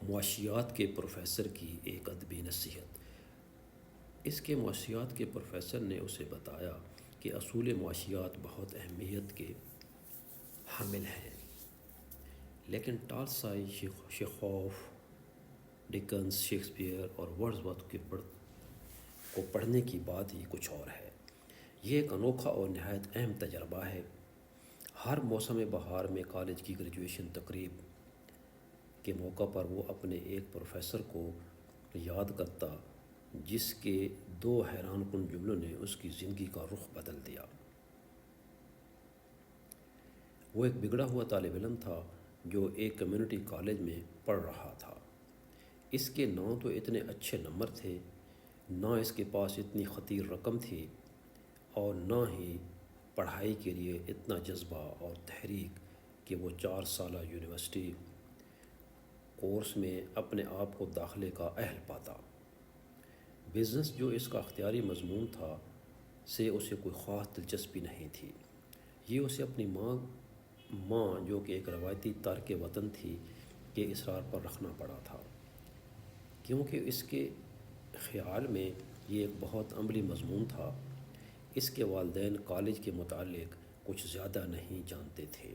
معاشیات کے پروفیسر کی ایک ادبی نصیحت۔ اس کے معاشیات کے پروفیسر نے اسے بتایا کہ اصول معاشیات بہت اہمیت کے حامل ہیں، لیکن ٹالسٹائی، شیخوف، ڈکنز، شیکسپیئر اور ورڈزورتھ کو پڑھنے کی بات ہی کچھ اور ہے۔ یہ ایک انوکھا اور نہایت اہم تجربہ ہے۔ ہر موسم بہار میں کالج کی گریجویشن تقریب کے موقع پر وہ اپنے ایک پروفیسر کو یاد کرتا جس کے 2 حیران کن جملوں نے اس کی زندگی کا رخ بدل دیا۔ وہ ایک بگڑا ہوا طالب علم تھا جو ایک کمیونٹی کالج میں پڑھ رہا تھا۔ اس کے نہ تو اتنے اچھے نمبر تھے، نہ اس کے پاس اتنی خطیر رقم تھی، اور نہ ہی پڑھائی کے لیے اتنا جذبہ اور تحریک کہ وہ 4 سالہ یونیورسٹی کورس میں اپنے آپ کو داخلے کا اہل پاتا۔ بزنس، جو اس کا اختیاری مضمون تھا، سے اسے کوئی خاص دلچسپی نہیں تھی۔ یہ اسے اپنی ماں جو کہ ایک روایتی تارک وطن تھی کے اصرار پر رکھنا پڑا تھا، کیونکہ اس کے خیال میں یہ ایک بہت عملی مضمون تھا۔ اس کے والدین کالج کے متعلق کچھ زیادہ نہیں جانتے تھے،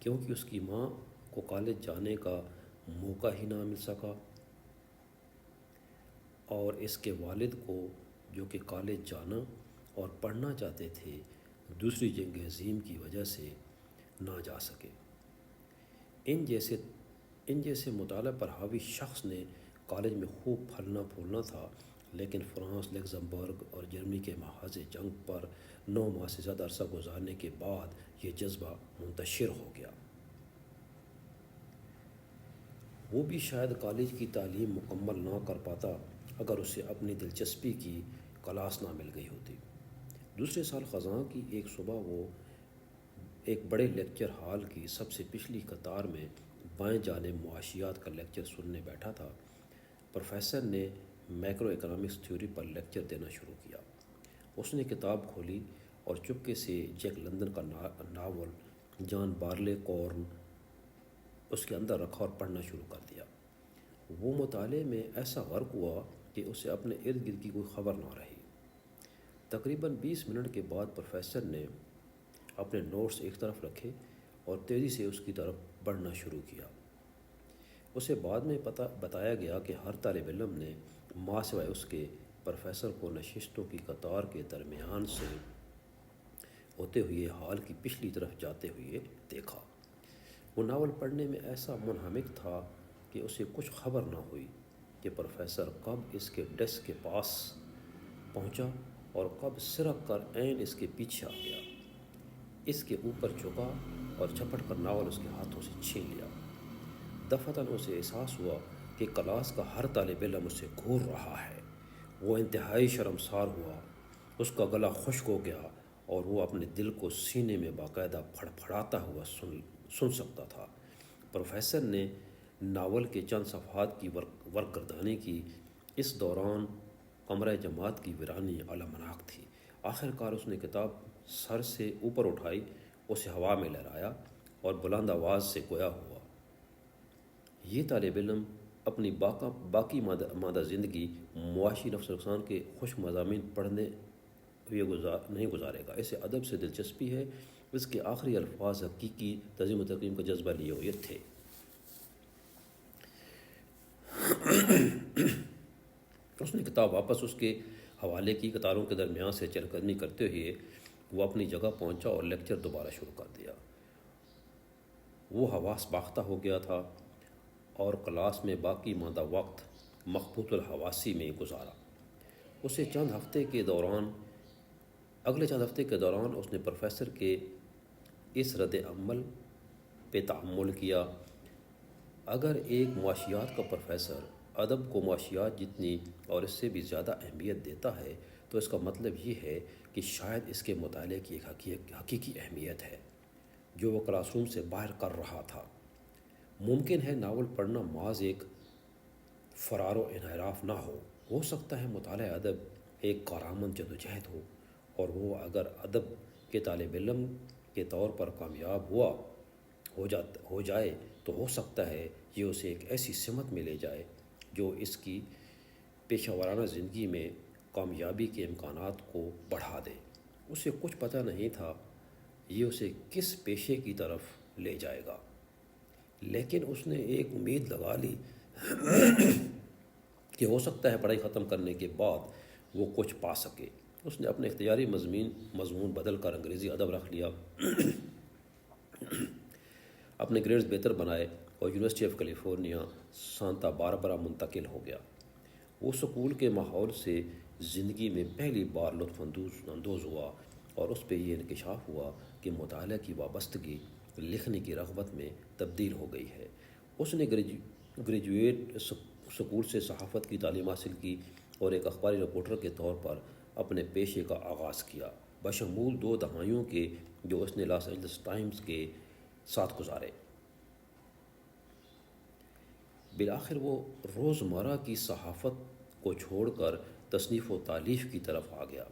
کیونکہ اس کی ماں کو کالج جانے کا موقع ہی نہ مل سکا، اور اس کے والد کو، جو کہ کالج جانا اور پڑھنا چاہتے تھے، دوسری جنگ عظیم کی وجہ سے نہ جا سکے۔ ان جیسے مطالعہ پر حاوی شخص نے کالج میں خوب پھلنا پھولنا تھا، لیکن فرانس، لگزمبرگ اور جرمنی کے محاذ جنگ پر 9 ماہ سے زیادہ عرصہ گزارنے کے بعد یہ جذبہ منتشر ہو گیا۔ وہ بھی شاید کالج کی تعلیم مکمل نہ کر پاتا اگر اسے اپنی دلچسپی کی کلاس نہ مل گئی ہوتی۔ دوسرے سال خزاں کی ایک صبح وہ ایک بڑے لیکچر ہال کی سب سے پچھلی قطار میں بائیں جانب معاشیات کا لیکچر سننے بیٹھا تھا۔ پروفیسر نے میکرو اکنامکس تھیوری پر لیکچر دینا شروع کیا۔ اس نے کتاب کھولی اور چپکے سے جیک لندن کا ناول جان بارلے کورن اس کے اندر رکھا اور پڑھنا شروع کر دیا۔ وہ مطالعے میں ایسا غرق ہوا کہ اسے اپنے ارد گرد کی کوئی خبر نہ رہی۔ تقریباً 20 منٹ کے بعد پروفیسر نے اپنے نوٹس ایک طرف رکھے اور تیزی سے اس کی طرف بڑھنا شروع کیا۔ اسے بعد میں بتایا گیا کہ ہر طالب علم نے ماں سوائے اس کے پروفیسر کو نشستوں کی قطار کے درمیان سے ہوتے ہوئے ہال کی پچھلی طرف جاتے ہوئے دیکھا۔ وہ ناول پڑھنے میں ایسا منہمک تھا کہ اسے کچھ خبر نہ ہوئی کہ پروفیسر کب اس کے ڈیسک کے پاس پہنچا اور کب سرک کر عین اس کے پیچھے آ گیا، اس کے اوپر جھکا اور جھپٹ کر ناول اس کے ہاتھوں سے چھین لیا۔ دفعتاً اسے احساس ہوا کہ کلاس کا ہر طالب علم اسے گھور رہا ہے۔ وہ انتہائی شرمسار ہوا، اس کا گلا خشک ہو گیا اور وہ اپنے دل کو سینے میں باقاعدہ پھڑپھڑاتا ہوا سن سکتا تھا۔ پروفیسر نے ناول کے چند صفحات کی ورقگردانی کی۔ اس دوران کمرہ جماعت کی ویرانی المناک تھی۔ آخر کار اس نے کتاب سر سے اوپر اٹھائی، اسے ہوا میں لہرایا اور بلند آواز سے گویا ہوا۔ یہ طالب علم اپنی باقی مادہ زندگی معاشی نفس نقصان کے خشک مضامین پڑھنے ہوئے نہیں گزارے گا۔ اسے ادب سے دلچسپی ہے۔ اس کے آخری الفاظ حقیقی تعظیم و تکریم کا جذبہ لیے ہوئے تھے۔ اس نے کتاب واپس اس کے حوالے کی۔ قطاروں کے درمیان سے چہل قدمی کرتے ہوئے وہ اپنی جگہ پہنچا اور لیکچر دوبارہ شروع کر دیا۔ وہ حواس باختہ ہو گیا تھا اور کلاس میں باقی ماندہ وقت مخبوط الحواسی میں گزارا۔ اگلے چند ہفتے کے دوران اس نے پروفیسر کے اس رد عمل پہ تأمل کیا۔ اگر ایک معاشیات کا پروفیسر ادب کو معاشیات جتنی اور اس سے بھی زیادہ اہمیت دیتا ہے تو اس کا مطلب یہ ہے کہ شاید اس کے مطالعے کی ایک حقیقی اہمیت ہے جو وہ کلاس روم سے باہر کر رہا تھا۔ ممکن ہے ناول پڑھنا محض ایک فرار و انحراف نہ ہو سکتا ہے مطالعہ ادب ایک کارآمد جدوجہد ہو، اور وہ اگر ادب کے طالب علم کے طور پر کامیاب ہوا ہو جائے تو ہو سکتا ہے یہ اسے ایک ایسی سمت میں لے جائے جو اس کی پیشہ ورانہ زندگی میں کامیابی کے امکانات کو بڑھا دے۔ اسے کچھ پتہ نہیں تھا یہ اسے کس پیشے کی طرف لے جائے گا، لیکن اس نے ایک امید لگا لی کہ ہو سکتا ہے پڑھائی ختم کرنے کے بعد وہ کچھ پا سکے۔ اس نے اپنے اختیاری مضمون بدل کر انگریزی ادب رکھ لیا، اپنے گریڈز بہتر بنائے اور university of California Santa Barbara منتقل ہو گیا۔ وہ سکول کے ماحول سے زندگی میں پہلی بار لطف اندوز ہوا اور اس پہ یہ انکشاف ہوا کہ مطالعہ کی وابستگی لکھنے کی رغبت میں تبدیل ہو گئی ہے۔ اس نے گریجویٹ سکول سے صحافت کی تعلیم حاصل کی اور ایک اخباری رپورٹر کے طور پر اپنے پیشے کا آغاز کیا، بشمول 2 دہائیوں کے جو اس نے لاس اینجلس ٹائمز کے ساتھ گزارے۔ بالآخر وہ روزمرہ کی صحافت کو چھوڑ کر تصنیف و تالیف کی طرف آ گیا۔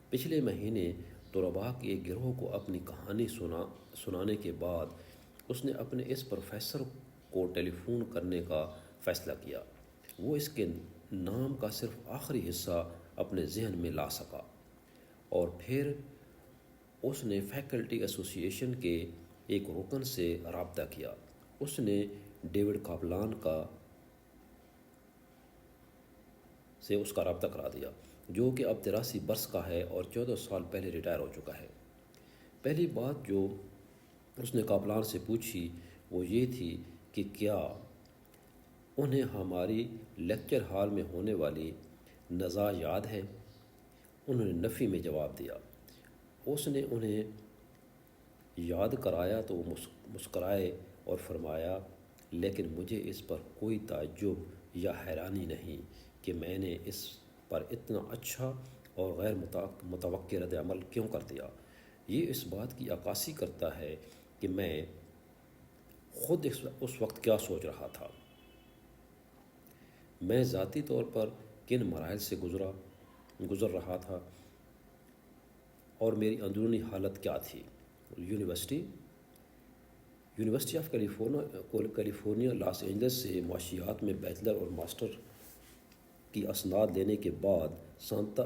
پچھلے مہینے طلباء کے ایک گروہ کو اپنی کہانی سنانے کے بعد اس نے اپنے اس پروفیسر کو ٹیلی فون کرنے کا فیصلہ کیا۔ وہ اس کے نام کا صرف آخری حصہ اپنے ذہن میں لا سکا، اور پھر اس نے فیکلٹی ایسوسی ایشن کے ایک رکن سے رابطہ کیا۔ اس نے ڈیوڈ کاپلان سے اس کا رابطہ کرا دیا، جو کہ اب 83 برس کا ہے اور 14 سال پہلے ریٹائر ہو چکا ہے۔ پہلی بات جو اس نے کاپلان سے پوچھی وہ یہ تھی کہ کیا انہیں ہماری لیکچر ہال میں ہونے والی نزاع یاد ہے؟ انہوں نے نفی میں جواب دیا۔ اس نے انہیں یاد کرایا تو وہ مسکرائے اور فرمایا، لیکن مجھے اس پر کوئی تعجب یا حیرانی نہیں کہ میں نے اس پر اتنا اچھا اور غیر متوقع رد عمل کیوں کر دیا۔ یہ اس بات کی عکاسی کرتا ہے کہ میں خود اس وقت کیا سوچ رہا تھا، میں ذاتی طور پر کن مراحل سے گزر رہا تھا اور میری اندرونی حالت کیا تھی۔ University of California Los Angeles سے معاشیات میں بیچلر اور ماسٹر کی اسناد لینے کے بعد سانتا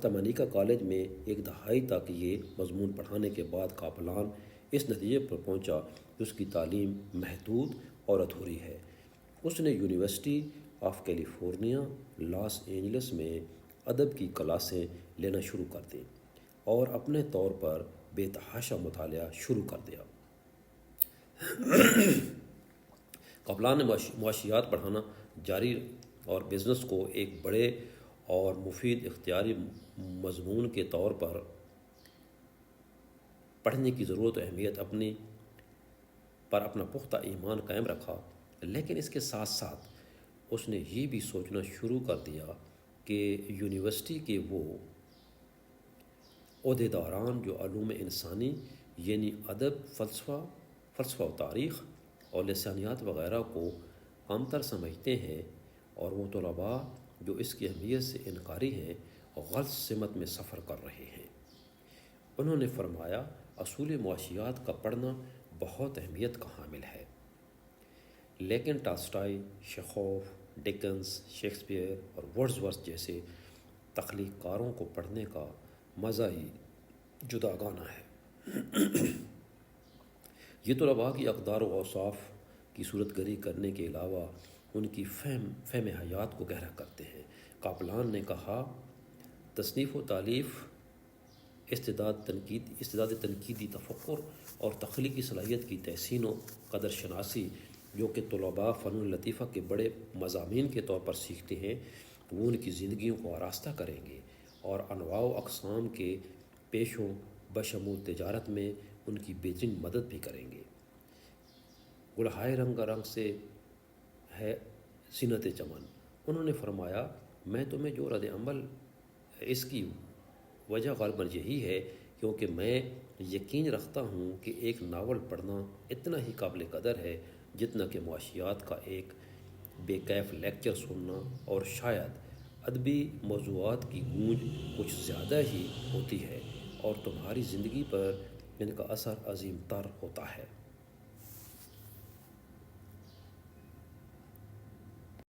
مونیکا کالج میں ایک دہائی تک یہ مضمون پڑھانے کے بعد کاپلان اس نتیجے پر پہنچا کہ اس کی تعلیم محدود اور ادھوری ہے۔ اس نے University of California Los Angeles میں ادب کی کلاسیں لینا شروع کر دیں اور اپنے طور پر بے تحاشا مطالعہ شروع کر دیا۔ کاپلان نے معاشیات پڑھانا جاری اور بزنس کو ایک بڑے اور مفید اختیاری مضمون کے طور پر پڑھنے کی ضرورت و اہمیت پر اپنا پختہ ایمان قائم رکھا، لیکن اس کے ساتھ ساتھ اس نے یہ بھی سوچنا شروع کر دیا کہ یونیورسٹی کے وہ عہدیداران جو علوم انسانی یعنی ادب، فلسفہ و تاریخ اور لسانیات وغیرہ کو کمتر سمجھتے ہیں، اور وہ طلباء جو اس کی اہمیت سے انکاری ہیں، غلط سمت میں سفر کر رہے ہیں۔ انہوں نے فرمایا، اصول معاشیات کا پڑھنا بہت اہمیت کا حامل ہے، لیکن ٹالسٹائی، چیخوف، ڈکنز، شیکسپیئر اور ورڈزورتھ جیسے تخلیق کاروں کو پڑھنے کا مزہ ہی جداگانہ ہے۔ یہ طلباء کی اقدار و اوصاف کی صورت گری کرنے کے علاوہ ان کی فہم حیات کو گہرا کرتے ہیں۔ کاپلان نے کہا، تصنیف و تالیف استعداد تنقیدی تفکر اور تخلیقی صلاحیت کی تحسین و قدر شناسی جو کہ طلباء فنون لطیفہ کے بڑے مضامین کے طور پر سیکھتے ہیں، وہ ان کی زندگیوں کو آراستہ کریں گے اور انواع و اقسام کے پیشوں بشمول تجارت میں ان کی بہترین مدد بھی کریں گے۔ گلہائے رنگ سے ہے زینت چمن۔ انہوں نے فرمایا، میں تمہیں جو رد عمل اس کی وجہ غالباً یہی ہے کیونکہ میں یقین رکھتا ہوں کہ ایک ناول پڑھنا اتنا ہی قابل قدر ہے جتنا کہ معاشیات کا ایک بے کیف لیکچر سننا، اور شاید ادبی موضوعات کی گونج کچھ زیادہ ہی ہوتی ہے اور تمہاری زندگی پر جن کا اثر عظیم تر ہوتا ہے۔